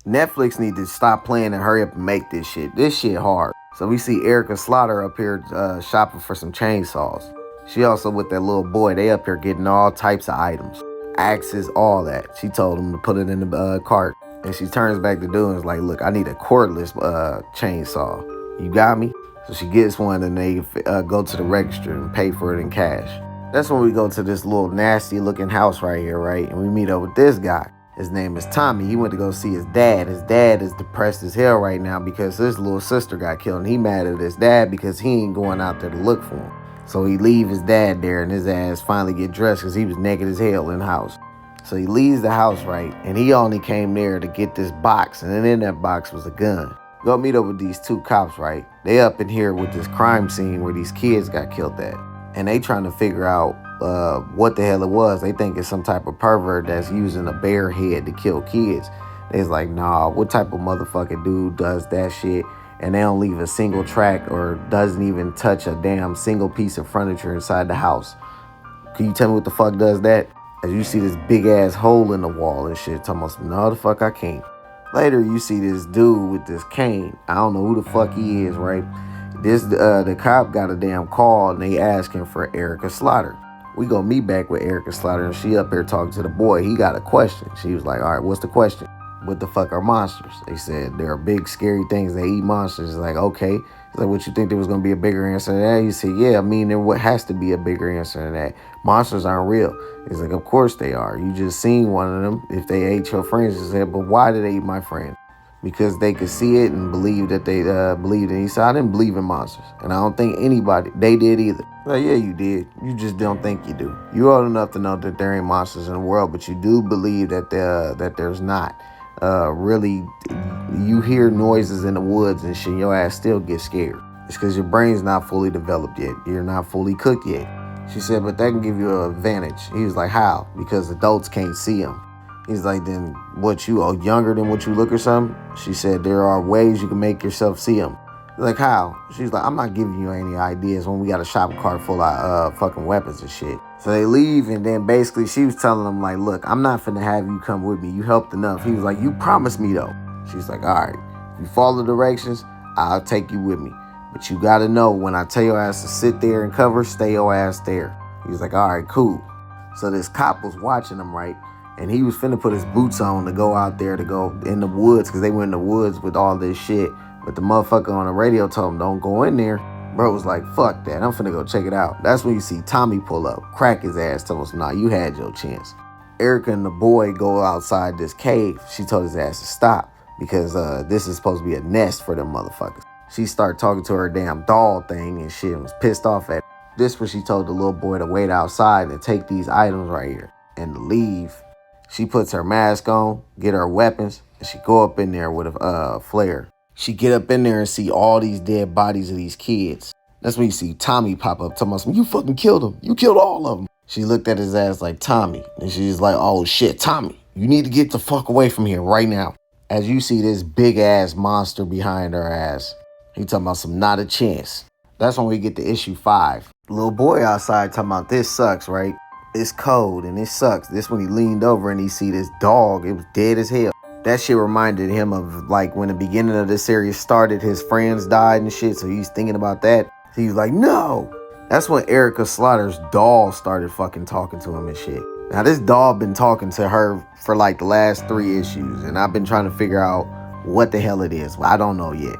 Netflix need to stop playing and hurry up and make this shit. This shit hard. So we see Erica Slaughter up here shopping for some chainsaws. She also with that little boy. They up here getting all types of items. Axes, all that. She told him to put it in the cart. And she turns back to dude and is like, look, I need a cordless chainsaw. You got me? So she gets one and they go to the register and pay for it in cash. That's when we go to this little nasty looking house right here, right? And we meet up with this guy. His name is Tommy. He went to go see his dad. His dad is depressed as hell right now because his little sister got killed. And he mad at his dad because he ain't going out there to look for him. So he leave his dad there and his ass finally get dressed because he was naked as hell in the house. So he leaves the house, right? And he only came there to get this box. And then in that box was a gun. Go meet up with these two cops, right? They up in here with this crime scene where these kids got killed at. And they trying to figure out what the hell it was. They think it's some type of pervert that's using a bear head to kill kids. They's like, nah, what type of motherfucking dude does that shit? And they don't leave a single track or doesn't even touch a damn single piece of furniture inside the house. Can you tell me what the fuck does that? As you see this big ass hole in the wall and shit. Talking about, no the fuck I can't. Later you see this dude with this cane. I don't know who the fuck he is, right? The cop got a damn call and they asking for Erica Slaughter. We go meet back with Erica Slaughter and she up here talking to the boy. He got a question. She was like, all right, what's the question? What the fuck are monsters? They said there are big scary things. They eat monsters. It's like, okay. It's like, what you think there was going to be a bigger answer to that? He said, yeah, I mean, there has to be a bigger answer than that. Monsters aren't real. He's like, of course they are. You just seen one of them. If they ate your friends, he said, but why did they eat my friend? Because they could see it and believe that they believed in it. He said, I didn't believe in monsters. And I don't think they did either. Like, yeah, you did. You just don't think you do. You're old enough to know that there ain't monsters in the world, but you do believe that there's not. Really, you hear noises in the woods and shit, your ass still gets scared. It's because your brain's not fully developed yet. You're not fully cooked yet. She said, but that can give you an advantage. He was like, how? Because adults can't see them. He's like, then what, you are younger than what you look or something? She said, there are ways you can make yourself see them. He's like, how? She's like, I'm not giving you any ideas when we got a shopping cart full of fucking weapons and shit. So they leave, and then basically she was telling him, like, look, I'm not finna have you come with me. You helped enough. He was like, you promised me, though. She's like, all right, if you follow the directions, I'll take you with me. But you got to know, when I tell your ass to sit there and cover, stay your ass there. He was like, all right, cool. So this cop was watching him, right? And he was finna put his boots on to go out there to go in the woods, because they went in the woods with all this shit. But the motherfucker on the radio told him, don't go in there. Bro was like, fuck that. I'm finna go check it out. That's when you see Tommy pull up, crack his ass, tell us, nah, you had your chance. Erica and the boy go outside this cave. She told his ass to stop because this is supposed to be a nest for them motherfuckers. She started talking to her damn doll thing and shit and was pissed off at it. This when she told the little boy to wait outside and take these items right here and to leave. She puts her mask on, get her weapons, and she go up in there with a flare. She get up in there and see all these dead bodies of these kids. That's when you see Tommy pop up, talking about, you fucking killed them. You killed all of them. She looked at his ass like, Tommy. And she's like, oh shit, Tommy, you need to get the fuck away from here right now. As you see this big ass monster behind her ass. He talking about some not a chance. That's when we get to issue 5. The little boy outside talking about this sucks, right? It's cold and it sucks. This when he leaned over and he see this dog. It was dead as hell. That shit reminded him of like when the beginning of the series started, his friends died and shit. So he's thinking about that. He was like, no. That's when Erica Slaughter's doll started fucking talking to him and shit. Now this doll been talking to her for like the last 3 issues. And I've been trying to figure out what the hell it is. Well, I don't know yet.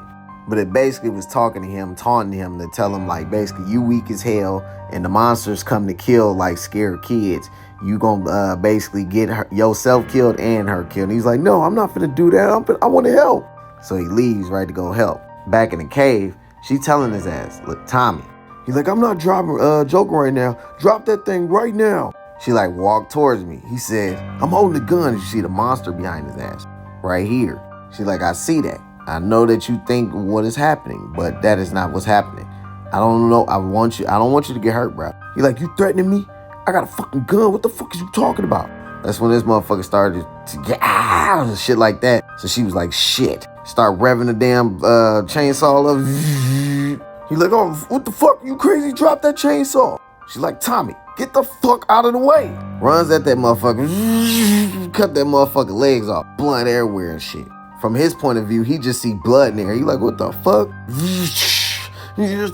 But it basically was talking to him, taunting him to tell him like, basically, you weak as hell and the monsters come to kill like scared kids. You gonna basically get yourself killed and her killed. And he's like, no, I'm not gonna do that. I want to help. So he leaves, right, to go help. Back in the cave, she telling his ass, look, Tommy. He's like, I'm not joking right now. Drop that thing right now. She like walked towards me. He said, I'm holding the gun. And you see the monster behind his ass right here. She like, I see that. I know that you think what is happening, but that is not what's happening. I don't know. I don't want you to get hurt, bro. He like, you threatening me? I got a fucking gun. What the fuck is you talking about? That's when this motherfucker started to get out and shit like that. So she was like, shit. Start revving the damn chainsaw up. He like, oh, what the fuck? You crazy? Drop that chainsaw. She's like, Tommy, get the fuck out of the way. Runs at that motherfucker. Cut that motherfucker legs off. Blood everywhere and shit. From his point of view, he just see blood in there. He like, what the fuck?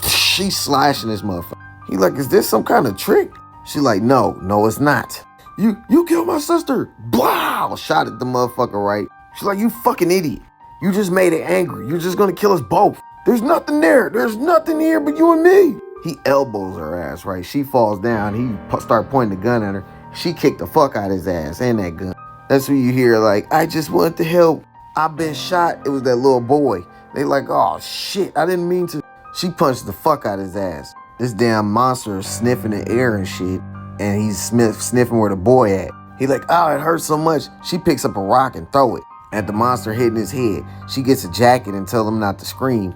She's slashing this motherfucker. He like, is this some kind of trick? She like, no, it's not. You killed my sister. Blah! Shot at the motherfucker, right? She's like, you fucking idiot. You just made it angry. You're just gonna kill us both. There's nothing there. There's nothing here but you and me. He elbows her ass, right? She falls down. He start pointing the gun at her. She kicked the fuck out of his ass and that gun. That's when you hear like, I just want to help. I've been shot. It was that little boy. They like, oh shit, I didn't mean to. She punched the fuck out of his ass. This damn monster is sniffing the air and shit. And he's sniffing where the boy at. He like, oh, it hurts so much. She picks up a rock and throw it at the monster hitting his head. She gets a jacket and tell him not to scream.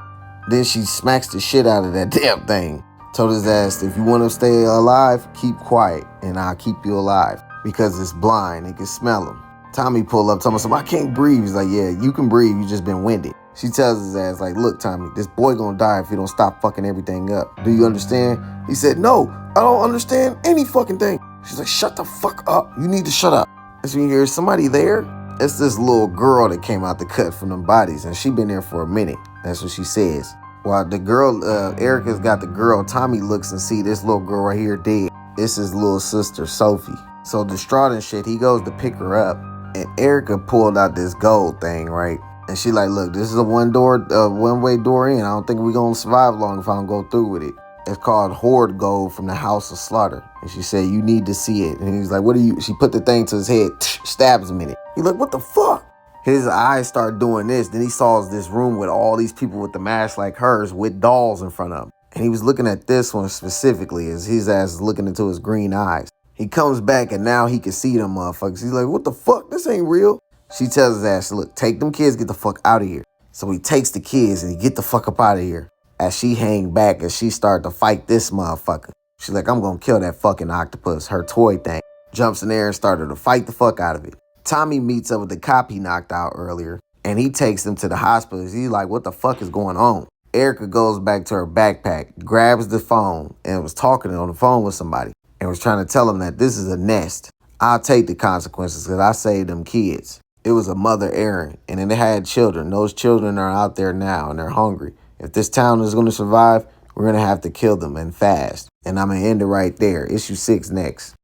Then she smacks the shit out of that damn thing. Told his ass, if you want to stay alive, keep quiet and I'll keep you alive. Because it's blind, it can smell him. Tommy pull up, tell him, I can't breathe. He's like, yeah, you can breathe, you just been winded. She tells his ass, like, look, Tommy, this boy gonna die if you don't stop fucking everything up. Do you understand? He said, no, I don't understand any fucking thing. She's like, shut the fuck up. You need to shut up. That's when you hear, somebody there? It's this little girl that came out the cut from them bodies, and she been there for a minute. That's what she says. While the girl, Erica's got the girl, Tommy looks and see this little girl right here dead. It's his little sister, Sophie. So distraught and shit, he goes to pick her up, and Erica pulled out this gold thing, right? And she like, look, this is a one-way door in. I don't think we're going to survive long if I don't go through with it. It's called Hoard Gold from the House of Slaughter. And she said, you need to see it. And he's like, what are you? She put the thing to his head, stabs him in it. He's like, what the fuck? His eyes start doing this. Then he saw this room with all these people with the mask like hers with dolls in front of him. And he was looking at this one specifically as his ass is looking into his green eyes. He comes back and now he can see them motherfuckers. He's like, what the fuck? This ain't real. She tells his ass, look, take them kids, get the fuck out of here. So he takes the kids and he get the fuck up out of here. As she hang back and she start to fight this motherfucker. She's like, I'm gonna kill that fucking octopus, her toy thing. Jumps in there and started to fight the fuck out of it. Tommy meets up with the cop he knocked out earlier and he takes them to the hospital. He's like, what the fuck is going on? Erica goes back to her backpack, grabs the phone and was talking on the phone with somebody and was trying to tell him that this is a nest. I'll take the consequences because I saved them kids. It was a mother errand and then they had children. Those children are out there now and they're hungry. If this town is going to survive, we're going to have to kill them and fast. And I'm going to end it right there. Issue 6 next.